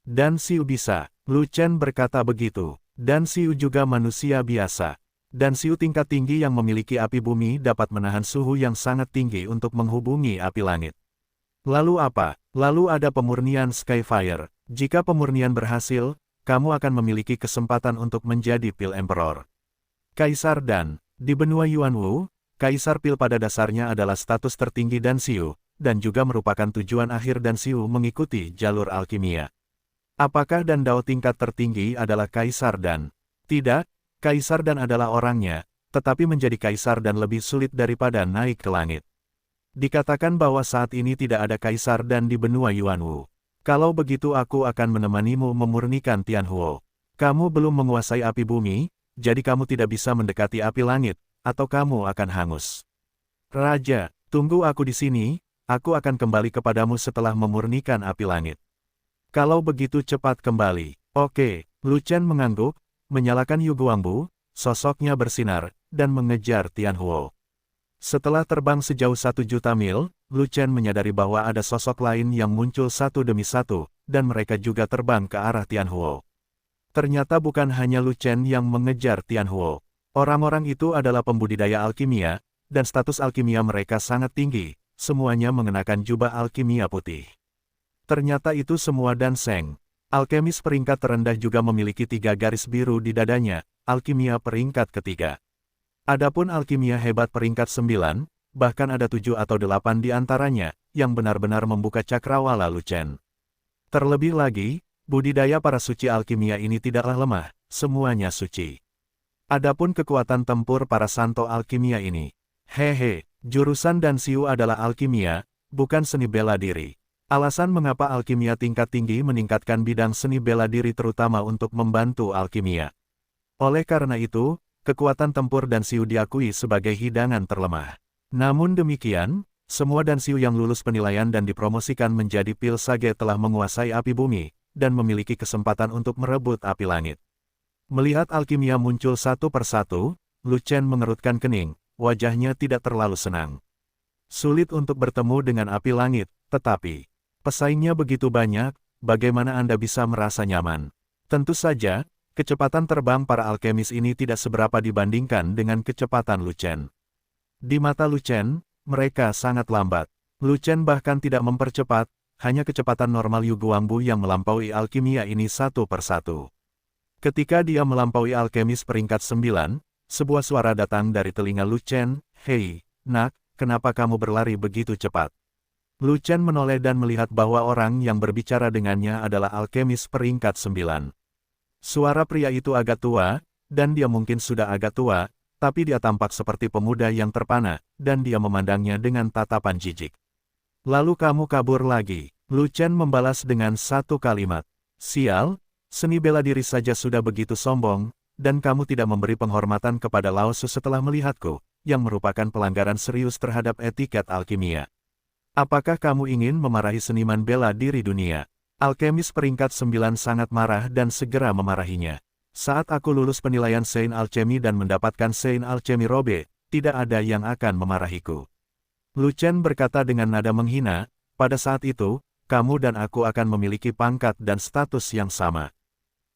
Dan Xiu bisa, Lu Chen berkata begitu, dan Xiu juga manusia biasa. Dan Xiu tingkat tinggi yang memiliki api bumi dapat menahan suhu yang sangat tinggi untuk menghubungi api langit. Lalu apa? Lalu ada pemurnian Skyfire. Jika pemurnian berhasil, kamu akan memiliki kesempatan untuk menjadi Pil Emperor. Kaisar Dan, di benua Yuanwu, Kaisar Pil pada dasarnya adalah status tertinggi Dan Xiu, dan juga merupakan tujuan akhir Dan Xiu mengikuti jalur alkimia. Apakah Dan Dao tingkat tertinggi adalah Kaisar Dan? Tidak, Kaisar Dan adalah orangnya, tetapi menjadi Kaisar Dan lebih sulit daripada naik ke langit. Dikatakan bahwa saat ini tidak ada Kaisar Dan di benua Yuanwu. Kalau begitu aku akan menemanimu memurnikan Tianhuo. Kamu belum menguasai api bumi, jadi kamu tidak bisa mendekati api langit, atau kamu akan hangus. Raja, tunggu aku di sini, aku akan kembali kepadamu setelah memurnikan api langit. Kalau begitu cepat kembali. Oke, Lu Chen mengangguk, menyalakan Yu Guangbu, sosoknya bersinar, dan mengejar Tianhuo. Setelah terbang sejauh 1.000.000 mil, Lu Chen menyadari bahwa ada sosok lain yang muncul satu demi satu, dan mereka juga terbang ke arah Tianhuo. Ternyata bukan hanya Lu Chen yang mengejar Tianhuo. Orang-orang itu adalah pembudidaya alkimia, dan status alkimia mereka sangat tinggi, semuanya mengenakan jubah alkimia putih. Ternyata itu semua Dan Seng. Alkemis peringkat terendah juga memiliki 3 garis biru di dadanya, alkimia peringkat ketiga. Adapun alkimia hebat peringkat 9, bahkan ada 7 atau 8 di antaranya, yang benar-benar membuka cakrawala Lu Chen. Terlebih lagi, budidaya para suci alkimia ini tidaklah lemah, semuanya suci. Adapun kekuatan tempur para santo alkimia ini. Hehe, jurusan Dan Xiu adalah alkimia, bukan seni bela diri. Alasan mengapa alkimia tingkat tinggi meningkatkan bidang seni bela diri terutama untuk membantu alkimia. Oleh karena itu, kekuatan tempur Dan Xiu diakui sebagai hidangan terlemah. Namun demikian, semua Dan Xiu yang lulus penilaian dan dipromosikan menjadi Pil Sage telah menguasai api bumi, dan memiliki kesempatan untuk merebut api langit. Melihat alkimia muncul satu persatu, Lu Chen mengerutkan kening, wajahnya tidak terlalu senang. Sulit untuk bertemu dengan api langit, tetapi pesaingnya begitu banyak, bagaimana Anda bisa merasa nyaman? Tentu saja, kecepatan terbang para alkemis ini tidak seberapa dibandingkan dengan kecepatan Lu Chen. Di mata Lu Chen, mereka sangat lambat. Lu Chen bahkan tidak mempercepat, hanya kecepatan normal Yu Guangbu yang melampaui alkimia ini satu persatu. Ketika dia melampaui alkemis peringkat 9, sebuah suara datang dari telinga Lu Chen, "Hei, nak, kenapa kamu berlari begitu cepat?" Lu Chen menoleh dan melihat bahwa orang yang berbicara dengannya adalah alkemis peringkat 9. Suara pria itu agak tua, dan dia mungkin sudah agak tua, tapi dia tampak seperti pemuda yang terpana, dan dia memandangnya dengan tatapan jijik. "Lalu kamu kabur lagi," Lu Chen membalas dengan satu kalimat. "Sial, seni bela diri saja sudah begitu sombong, dan kamu tidak memberi penghormatan kepada Lao Su setelah melihatku, yang merupakan pelanggaran serius terhadap etiket alkimia. Apakah kamu ingin memarahi seniman bela diri dunia?" Alkemis peringkat 9 sangat marah dan segera memarahinya. "Saat aku lulus penilaian Saint Alchemy dan mendapatkan Saint Alchemy Robe, tidak ada yang akan memarahiku." Lu Chen berkata dengan nada menghina, "Pada saat itu, kamu dan aku akan memiliki pangkat dan status yang sama.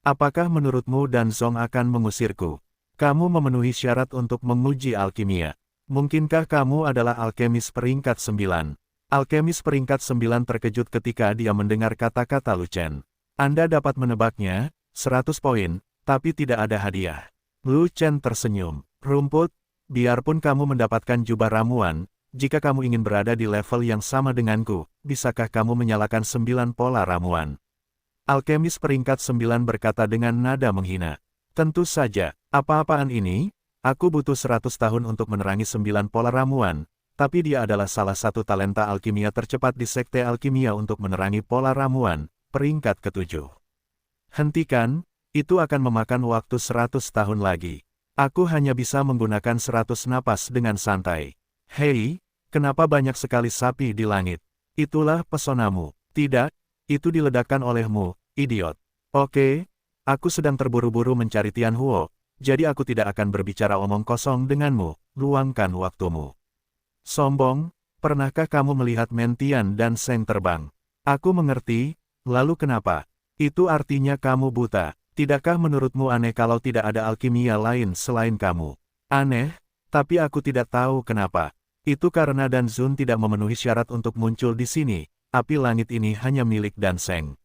Apakah menurutmu Dan Zong akan mengusirku? Kamu memenuhi syarat untuk menguji alkimia. Mungkinkah kamu adalah alkemis peringkat 9? Alkemis peringkat 9 terkejut ketika dia mendengar kata-kata Lu Chen. "Anda dapat menebaknya, 100 poin, tapi tidak ada hadiah." Lu Chen tersenyum. "Rumput, biarpun kamu mendapatkan jubah ramuan, jika kamu ingin berada di level yang sama denganku, bisakah kamu menyalakan 9 pola ramuan?" Alkemis peringkat 9 berkata dengan nada menghina. "Tentu saja, apa-apaan ini? Aku butuh 100 tahun untuk menerangi 9 pola ramuan. Tapi dia adalah salah satu talenta alkimia tercepat di Sekte Alkimia untuk menerangi pola ramuan, peringkat ke-7. Hentikan, itu akan memakan waktu 100 tahun lagi. Aku hanya bisa menggunakan 100 napas dengan santai. Hei, kenapa banyak sekali sapi di langit? Itulah pesonamu. Tidak, itu diledakkan olehmu, idiot. Oke, aku sedang terburu-buru mencari Tian Huo, jadi aku tidak akan berbicara omong kosong denganmu, luangkan waktumu. Sombong, pernahkah kamu melihat Mentian dan Seng terbang? Aku mengerti, lalu kenapa? Itu artinya kamu buta. Tidakkah menurutmu aneh kalau tidak ada alkimia lain selain kamu? Aneh, tapi aku tidak tahu kenapa. Itu karena Dan Zun tidak memenuhi syarat untuk muncul di sini, api langit ini hanya milik Dan Seng.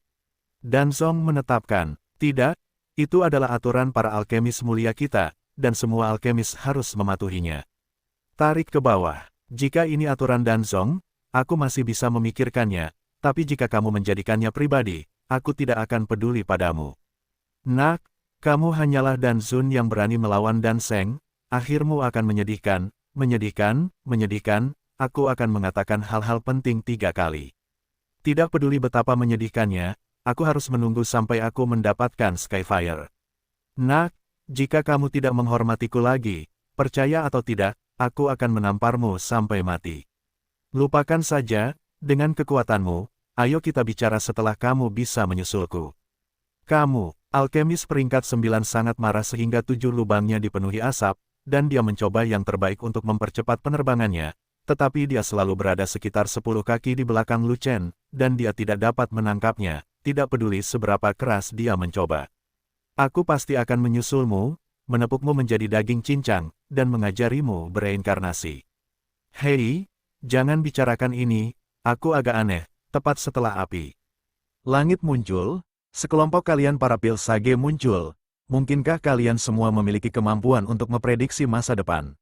Dan Zong menetapkan, tidak, itu adalah aturan para alkemis mulia kita, dan semua alkemis harus mematuhinya. Tarik ke bawah. Jika ini aturan Dan Zong, aku masih bisa memikirkannya, tapi jika kamu menjadikannya pribadi, aku tidak akan peduli padamu. Nak, kamu hanyalah Dan Zun yang berani melawan Dan Seng, akhirmu akan menyedihkan, menyedihkan, menyedihkan, aku akan mengatakan hal-hal penting 3 kali. Tidak peduli betapa menyedihkannya, aku harus menunggu sampai aku mendapatkan Skyfire. Nak, jika kamu tidak menghormatiku lagi, percaya atau tidak, aku akan menamparmu sampai mati. Lupakan saja, dengan kekuatanmu, ayo kita bicara setelah kamu bisa menyusulku. Kamu, alkemis peringkat 9 sangat marah sehingga 7 lubangnya dipenuhi asap, dan dia mencoba yang terbaik untuk mempercepat penerbangannya, tetapi dia selalu berada sekitar 10 kaki di belakang Lu Chen, dan dia tidak dapat menangkapnya, tidak peduli seberapa keras dia mencoba. Aku pasti akan menyusulmu, menepukmu menjadi daging cincang, dan mengajarimu bereinkarnasi. Hei, jangan bicarakan ini, aku agak aneh, tepat setelah api langit muncul, sekelompok kalian para Pilsage muncul. Mungkinkah kalian semua memiliki kemampuan untuk memprediksi masa depan?